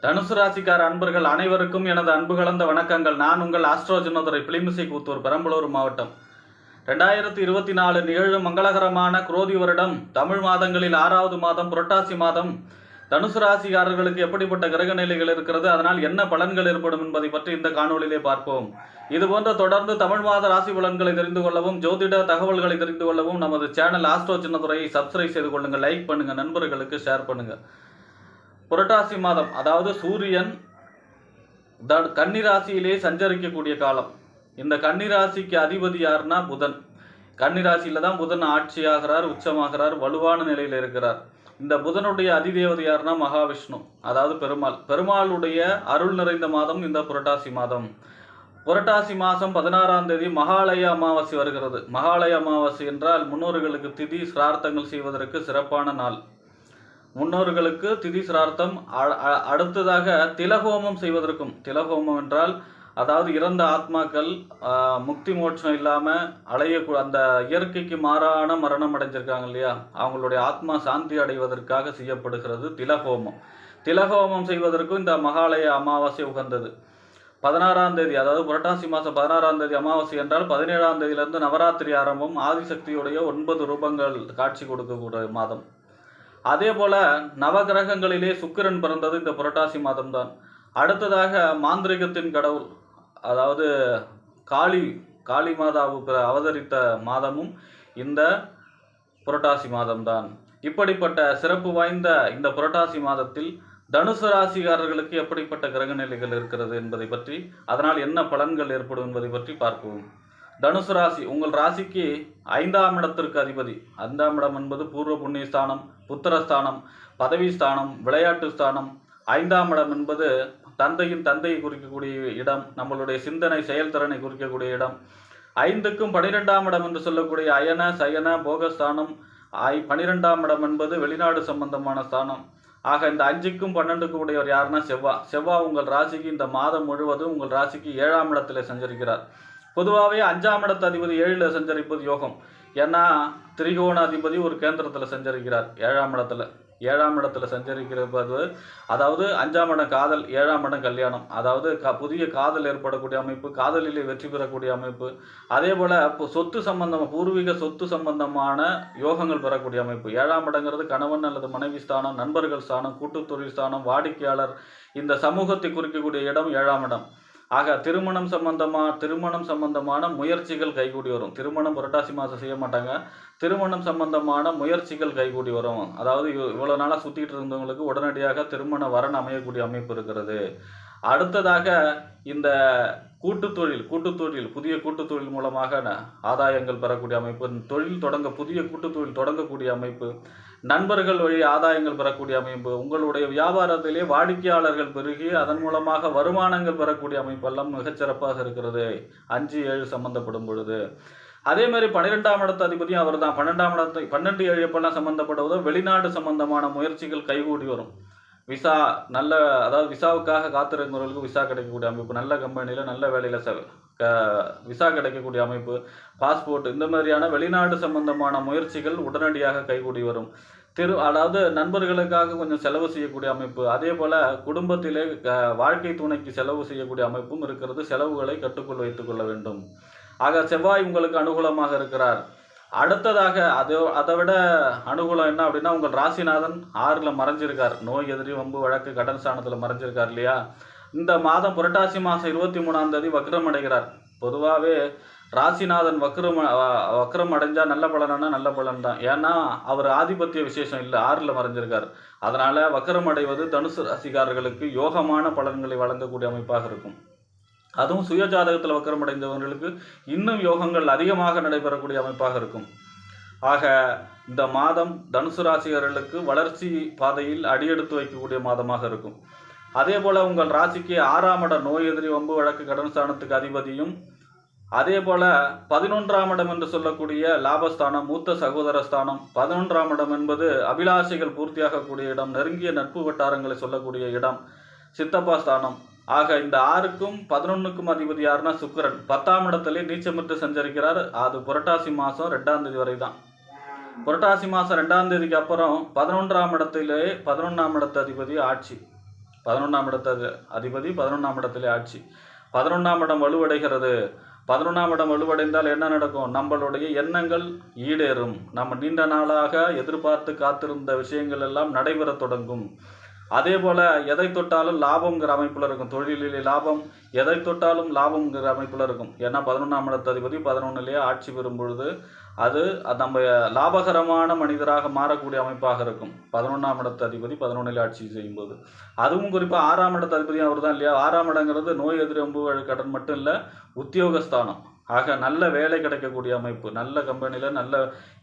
தனுசு ராசிக்கார அன்பர்கள் அனைவருக்கும் எனது அன்பு கலந்த வணக்கங்கள். நான் உங்கள் ஆஸ்ட்ரோஜனதுரை பிளிமிசை கூத்தூர், பெரம்பலூர் மாவட்டம். 2024 நிகழும் மங்களகரமான குரோதி வருடம் தமிழ் மாதங்களில் 6வது மாதம் புரட்டாசி மாதம் தனுசு ராசிக்காரர்களுக்கு எப்படிப்பட்ட கிரக நிலைகள் இருக்கிறது, அதனால் என்ன பலன்கள் ஏற்படும் என்பதை பற்றி இந்த காணொலியிலே பார்ப்போம். இதுபோன்ற தொடர்ந்து தமிழ் மாத ராசி பலன்களை தெரிந்து கொள்ளவும், ஜோதிட தகவல்களை தெரிந்து கொள்ளவும் நமது சேனல் ஆஸ்ட்ரோஜனதுரையை சப்ஸ்கிரைப் செய்து கொள்ளுங்கள், லைக் பண்ணுங்க, நண்பர்களுக்கு ஷேர் பண்ணுங்க. புரட்டாசி மாதம், அதாவது சூரியன் கன்னிராசியிலே சஞ்சரிக்கக்கூடிய காலம். இந்த கன்னிராசிக்கு அதிபதி யாருன்னா புதன். கன்னிராசியில தான் புதன் ஆட்சியாகிறார், உச்சமாகிறார், வலுவான நிலையில் இருக்கிறார். இந்த புதனுடைய அதிதேவதை யாருன்னா மகாவிஷ்ணு, அதாவது பெருமாள். பெருமாளுடைய அருள் நிறைந்த மாதம் இந்த புரட்டாசி மாதம். புரட்டாசி மாதம் 16ஆம் தேதி மகாலய அமாவாசை வருகிறது. மகாலய அமாவாசை என்றால் முன்னோர்களுக்கு திதி சிரார்த்தங்கள் செய்வதற்கு சிறப்பான நாள். முன்னோர்களுக்கு திதி சிரார்த்தம், அடுத்ததாக திலகோமம் செய்வதற்கும். திலகோமம் என்றால் அதாவது இறந்த ஆத்மாக்கள் முக்தி மோட்சம் இல்லாமல் அந்த இயற்கைக்கு மாறான மரணம் அடைஞ்சிருக்காங்க இல்லையா, அவங்களுடைய ஆத்மா சாந்தி அடைவதற்காக செய்யப்படுகிறது திலகோமம். திலகோமம் செய்வதற்கும் இந்த மகாலய அமாவாசை உகந்தது. 16ஆம் தேதி, அதாவது புரட்டாசி மாதம் 16ஆம் தேதி அமாவாசை என்றால் 17ஆம் தேதியிலிருந்து நவராத்திரி ஆரம்பம். ஆதிசக்தியுடைய 9 ரூபங்கள் காட்சி கொடுக்கக்கூடிய மாதம். அதே போல நவகிரகங்களிலே சுக்கிரன் பிறந்தது இந்த புரட்டாசி மாதம்தான். அடுத்ததாக மாந்திரிகத்தின் கடவுள், அதாவது காளி மாதாவுக்கு அவதரித்த மாதமும் இந்த புரட்டாசி மாதம்தான். இப்படிப்பட்ட சிறப்பு வாய்ந்த இந்த புரட்டாசி மாதத்தில் தனுசு ராசிக்காரர்களுக்கு எப்படிப்பட்ட கிரக நிலைகள் இருக்கிறது என்பதை பற்றி, அதனால் என்ன பலன்கள் ஏற்படும் என்பதை பற்றி பார்ப்போம். தனுசு ராசி, உங்கள் ராசிக்கு 5ஆம் இடத்திற்கு அதிபதி. 5ஆம் இடம் என்பது பூர்வ புண்ணிய ஸ்தானம், புத்திரஸ்தானம், பதவி ஸ்தானம், விளையாட்டு ஸ்தானம். 5ஆம் இடம் என்பது தந்தையை குறிக்கக்கூடிய இடம், நம்மளுடைய சிந்தனை செயல்திறனை குறிக்கக்கூடிய இடம். 5க்கும் 12ஆம் இடம் என்று சொல்லக்கூடிய அயன சயன போகஸ்தானம். 12ஆம் இடம் என்பது வெளிநாடு சம்பந்தமான ஸ்தானம். ஆக இந்த 5க்கும் 12க்கும் உடையவர் யாருன்னா செவ்வாய் உங்கள் ராசிக்கு இந்த மாதம் முழுவதும் உங்கள் ராசிக்கு 7ஆம் இடத்துல சஞ்சரிக்கிறார். பொதுவாகவே 5ஆம் இடத்து அதிபதி 7ல் சஞ்சரிப்பது யோகம். ஏன்னா திரிகோண அதிபதி ஒரு கேந்திரத்தில் சஞ்சரிக்கிறார் 7ஆம் இடத்துல சஞ்சரிக்கிறது. அதாவது 5ஆம் இடம் காதல், 7ஆம் இடம் கல்யாணம், அதாவது புதிய காதல் ஏற்படக்கூடிய அமைப்பு, காதலிலே வெற்றி பெறக்கூடிய அமைப்பு. அதே போல் சொத்து சம்பந்தமாக பூர்வீக சொத்து சம்பந்தமான யோகங்கள் பெறக்கூடிய அமைப்பு. 7ஆம் இடங்கிறது கணவன் அல்லது மனைவி ஸ்தானம், நண்பர்கள் ஸ்தானம், கூட்டுத்தொழில் ஸ்தானம், வாடிக்கையாளர், இந்த சமூகத்தை குறிக்கக்கூடிய இடம் 7ஆம் இடம். ஆக திருமணம் சம்பந்தமான முயற்சிகள் கைகூடி வரும். திருமணம் புரட்டாசி மாதம் செய்ய மாட்டாங்க. திருமணம் சம்பந்தமான முயற்சிகள் கைகூடி வரும். அதாவது இவ்வளோ நாளாக சுற்றிட்டு இருந்தவங்களுக்கு உடனடியாக திருமண வரன் அமையக்கூடிய அமைப்பு இருக்கிறது. அடுத்ததாக இந்த கூட்டுத்தொழில் புதிய கூட்டுத்தொழில் மூலமாக ஆதாயங்கள் பெறக்கூடிய அமைப்பு, புதிய கூட்டுத்தொழில் தொடங்கக்கூடிய அமைப்பு, நண்பர்கள் வழி ஆதாயங்கள் பெறக்கூடிய அமைப்பு, உங்களுடைய வியாபாரத்திலே வாடிக்கையாளர்கள் பெருகி அதன் மூலமாக வருமானங்கள் பெறக்கூடிய அமைப்பெல்லாம் மிகச்சிறப்பாக இருக்கிறது 5, 7 சம்பந்தப்படும் பொழுது. அதே மாதிரி 12ஆம் இடத்து அதிபதியும் அவர் தான். 12 7 எப்பெல்லாம் சம்பந்தப்படுவதோ வெளிநாடு சம்பந்தமான முயற்சிகள் கைகூடி வரும். விசா அதாவது விசாவுக்காக காத்திருக்கிறவர்களுக்கு விசா கிடைக்கக்கூடிய அமைப்பு, நல்ல கம்பெனியில் நல்ல வேலையில் விசா கிடைக்கக்கூடிய அமைப்பு, பாஸ்போர்ட், இந்த மாதிரியான வெளிநாடு சம்பந்தமான முயற்சிகள் உடனடியாக கைகூடி வரும். அதாவது நண்பர்களுக்காக கொஞ்சம் செலவு செய்யக்கூடிய அமைப்பு. அதே போல் குடும்பத்திலே வாழ்க்கை துணைக்கு செலவு செய்யக்கூடிய அமைப்பும் இருக்கிறது. செலவுகளை கட்டுக்குள் வைத்துக் கொள்ள வேண்டும். ஆக செவ்வாய் உங்களுக்கு அனுகூலமாக இருக்கிறார். அடுத்ததாக அதை விட அனுகூலம் என்ன அப்படின்னா, உங்கள் ராசிநாதன் 6ல் மறைஞ்சிருக்கார். நோய் எதிரி வம்பு வழக்கு கடன் ஸ்தானத்தில் மறைஞ்சிருக்கார் இல்லையா. இந்த மாதம் புரட்டாசி மாதம் 23ஆம் தேதி வக்ரம் அடைகிறார். பொதுவாகவே ராசிநாதன் வக்ரம் அடைஞ்சால் நல்ல பலனா நல்ல பலன் தான். ஏன்னா அவர் ஆதிபத்திய விசேஷம் இல்லை, 6ல் மறைஞ்சிருக்கார். அதனால் வக்ரம் அடைவது தனுசு ராசிக்காரர்களுக்கு யோகமான பலன்களை வழங்கக்கூடிய அமைப்பாக இருக்கும். அதுவும் சுய ஜாதகத்தில் வக்கரம் அடைந்தவர்களுக்கு இன்னும் யோகங்கள் அதிகமாக நடைபெறக்கூடிய அமைப்பாக இருக்கும். ஆக இந்த மாதம் தனுசு ராசிகர்களுக்கு வளர்ச்சி பாதையில் அடியெடுத்து வைக்கக்கூடிய மாதமாக இருக்கும். அதே போல் உங்கள் ராசிக்கு 6ஆம் இடம் நோய் எதிரி வம்பு வழக்கு கடன் ஸ்தானத்துக்கு அதிபதியும், அதே போல் 11ஆம் இடம் என்று சொல்லக்கூடிய லாபஸ்தானம், மூத்த சகோதர ஸ்தானம். 11ஆம் இடம் என்பது அபிலாஷைகள் பூர்த்தியாகக்கூடிய இடம், நெருங்கிய நட்பு வட்டாரங்களை சொல்லக்கூடிய இடம், சித்தப்பா ஸ்தானம். ஆக இந்த 6க்கும் 11க்கும் அதிபதி யாருன்னா சுக்கிரன் 10ஆம் இடத்திலே நீச்சமிட்டு சஞ்சரிக்கிறார். அது புரட்டாசி மாதம் 2ஆம் தேதி வரை தான். புரட்டாசி மாதம் 2ஆம் தேதிக்கு அப்புறம் 11ஆம் இடத்திலே 11ஆம் இடத்து அதிபதி ஆட்சி. 11ஆம் இடத்த அதிபதி 11ஆம் இடத்திலே ஆட்சி. 11ஆம் இடம் வலுவடைகிறது. 11ஆம் இடம் வலுவடைந்தால் என்ன நடக்கும்? நம்மளுடைய எண்ணங்கள் ஈடேறும். நம்ம நீண்ட நாளாக எதிர்பார்த்து காத்திருந்த விஷயங்கள் எல்லாம் நடைபெற தொடங்கும். அதே போல் எதை தொட்டாலும் லாபங்கிற அமைப்பில் இருக்கும். தொழிலிலே லாபம், எதை தொட்டாலும் லாபங்கிற அமைப்பில் இருக்கும். ஏன்னா 11ஆம் இடத்த அதிபதி 11லேயே ஆட்சி பெறும் பொழுது அது நம்ம லாபகரமான மனிதராக மாறக்கூடிய அமைப்பாக இருக்கும். 11ஆம் இடத்த அதிபதி 11லே ஆட்சி செய்யும்போது. அதுவும் குறிப்பாக 6ஆம் இடத்த அதிபதி அவர் தான் இல்லையா? 6ஆம் இடங்கிறது நோய் எதிரம்பு கடன் மட்டும் இல்லை, உத்தியோகஸ்தானம். ஆக நல்ல வேலை கிடைக்கக்கூடிய அமைப்பு, நல்ல கம்பெனியில் நல்ல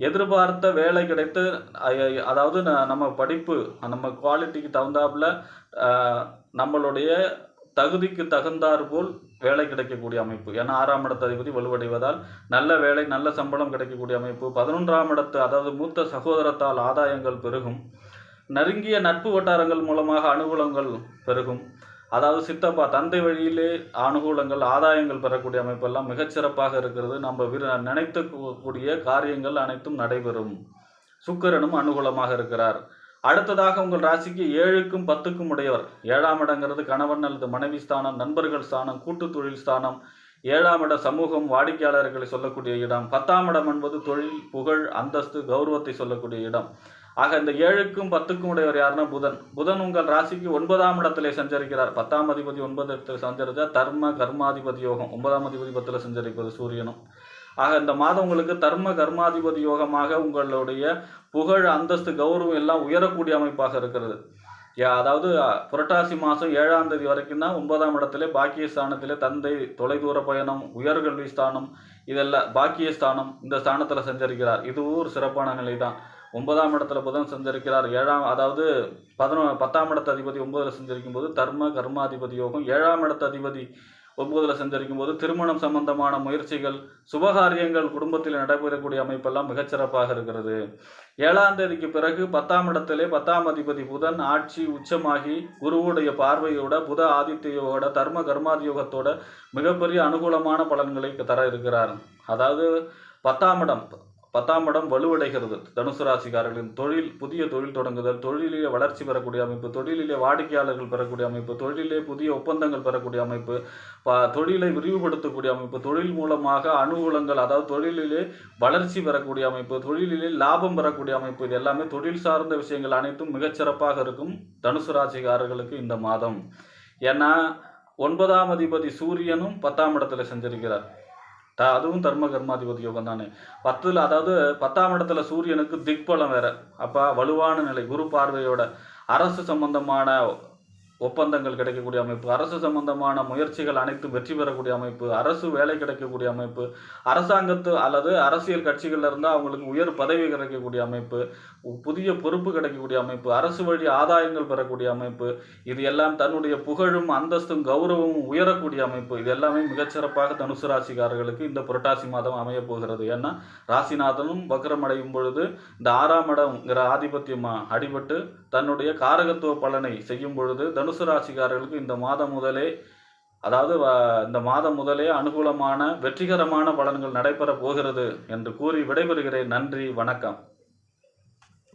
எதிர்பார்த்த வேலை கிடைத்து, அதாவது நம்ம படிப்பு நம்ம குவாலிட்டிக்கு தகுந்தாப்புல நம்மளுடைய தகுதிக்கு தகுந்தாறு போல் வேலை கிடைக்கக்கூடிய அமைப்பு. ஏன்னா 6ஆம் இடத்த அதிபதி வலுவடைவதால் நல்ல வேலை, நல்ல சம்பளம் கிடைக்கக்கூடிய அமைப்பு. 11ஆம் இடத்து அதாவது மூத்த சகோதரத்தால் ஆதாயங்கள் பெருகும். நெருங்கிய நட்பு வட்டாரங்கள் மூலமாக அனுகூலங்கள் பெருகும். அதாவது சித்தப்பா தந்தை வழியிலே அனுகூலங்கள், ஆதாயங்கள் பெறக்கூடிய அமைப்பெல்லாம் மிகச்சிறப்பாக இருக்கிறது. நம்ம நினைக்கக்கூடிய காரியங்கள் அனைத்தும் நடைபெறும். சுக்கிரனும் அனுகூலமாக இருக்கிறார். அடுத்ததாக உங்கள் ராசிக்கு 7க்கும் 10க்கும் உடையவர். 7ஆம் இடங்கிறது கணவன் அல்லது மனைவி ஸ்தானம், நண்பர்கள் ஸ்தானம், கூட்டு தொழில் ஸ்தானம். 7ஆம் இடம் சமூகம், வாடிக்கையாளர்களை சொல்லக்கூடிய இடம். 10ஆம் இடம் என்பது தொழில், புகழ், அந்தஸ்து, கௌரவத்தை சொல்லக்கூடிய இடம். ஆக இந்த 7க்கும் 10க்கும் உடையவர் யாருன்னா புதன். புதன் உங்கள் ராசிக்கு 9ஆம் இடத்திலே சஞ்சரிக்கிறார். 10ஆம் அதிபதி 9 இடத்துல சஞ்சரித்தால் தர்ம கர்மாதிபதி யோகம். 9ஆம் அதிபதி 10ல் சஞ்சரிப்பது சூரியனும். ஆக இந்த மாதம் உங்களுக்கு தர்ம கர்மாதிபதி யோகமாக உங்களுடைய புகழ், அந்தஸ்து, கௌரவம் எல்லாம் உயரக்கூடிய அமைப்பாக இருக்கிறது. அதாவது புரட்டாசி மாதம் 7ஆம் தேதி வரைக்கும் தான் 9ஆம் இடத்திலே பாக்கிய ஸ்தானத்திலே தந்தை, தொலைதூர பயணம், உயர்கல்வி ஸ்தானம், இதெல்லாம் பாக்கிய ஸ்தானம். இந்த ஸ்தானத்தில் சஞ்சரிக்கிறார். இதுவும் ஒரு சிறப்பான நிலை தான். 9ஆம் இடத்துல புதன் சஞ்சரிக்கிறார். 10ஆம் இடத்த அதிபதி 9ல் சஞ்சரிக்கும் போது தர்ம கர்மாதிபதி யோகம். 7ஆம் இடத்த அதிபதி 9ல் சஞ்சரிக்கும் போது திருமணம் சம்பந்தமான முயற்சிகள், சுபகாரியங்கள் குடும்பத்தில் நடைபெறக்கூடிய அமைப்பெல்லாம் மிகச்சிறப்பாக இருக்கிறது. 7ஆம் தேதிக்கு பிறகு 10ஆம் இடத்திலே 10ஆம் அதிபதி புதன் ஆட்சி உச்சமாகி குருவுடைய பார்வையோட, புத ஆதித்யோட, தர்ம கர்மாதியோகத்தோட மிகப்பெரிய அனுகூலமான பலன்களை தர இருக்கிறார். அதாவது 10ஆம் இடம் வலுவடைகிறது. தனுசு ராசிக்காரர்களின் தொழில், புதிய தொழில் தொடங்குதல், தொழிலிலே வளர்ச்சி பெறக்கூடிய அமைப்பு, தொழிலிலே வாடிக்கையாளர்கள் பெறக்கூடிய அமைப்பு, தொழிலே புதிய ஒப்பந்தங்கள் பெறக்கூடிய அமைப்பு, தொழிலை விரிவுபடுத்தக்கூடிய அமைப்பு, தொழில் மூலமாக அனுகூலங்கள், அதாவது தொழிலிலே வளர்ச்சி பெறக்கூடிய அமைப்பு, தொழிலிலே லாபம் பெறக்கூடிய அமைப்பு, இது எல்லாமே தொழில் சார்ந்த விஷயங்கள் அனைத்தும் மிகச்சிறப்பாக இருக்கும் தனுசு ராசிக்காரர்களுக்கு இந்த மாதம். ஏன்னா 9ஆம் அதிபதி சூரியனும் 10ஆம் இடத்துல சஞ்சரிக்கிறார். அதுவும் தர்ம கர்மாதிபதி யோகம் தானே. 10ல் அதாவது 10ஆம் இடத்துல சூரியனுக்கு திக்பலம் வேற. அப்போ வலுவான நிலை, குரு பார்வையோட அரசு சம்பந்தமான ஒப்பந்தங்கள் கிடைக்கக்கூடிய அமைப்பு, அரசு சம்பந்தமான முயற்சிகள் அனைத்தும் வெற்றி பெறக்கூடிய அமைப்பு, அரசு வேலை கிடைக்கக்கூடிய அமைப்பு, அரசாங்கத்து அல்லது அரசியல் கட்சிகள்ல இருந்தால் அவங்களுக்கு உயர் பதவி கிடைக்கக்கூடிய அமைப்பு, புதிய பொறுப்பு கிடைக்கக்கூடிய அமைப்பு, அரசு வழி ஆதாயங்கள் பெறக்கூடிய அமைப்பு, இது எல்லாம் தன்னுடைய புகழும், அந்தஸ்தும், கௌரவமும் உயரக்கூடிய அமைப்பு. இது எல்லாமே மிகச்சிறப்பாக தனுசு ராசிக்காரர்களுக்கு இந்த புரட்டாசி மாதம் அமைய போகிறது. ஏன்னா ராசிநாதனும் வக்ரமடையும் பொழுது இந்த 6ஆம் இடம்ங்கிற ஆதிபத்தியம் அடிபட்டு தன்னுடைய காரகத்துவ பலனை செய்யும் பொழுது தனுசு ராசிக்காரர்களுக்கு இந்த மாதம் முதலே அனுகூலமான வெற்றிகரமான பலன்கள் நடைபெற போகிறது என்று கூறி விடைபெறுகிறேன். நன்றி, வணக்கம்.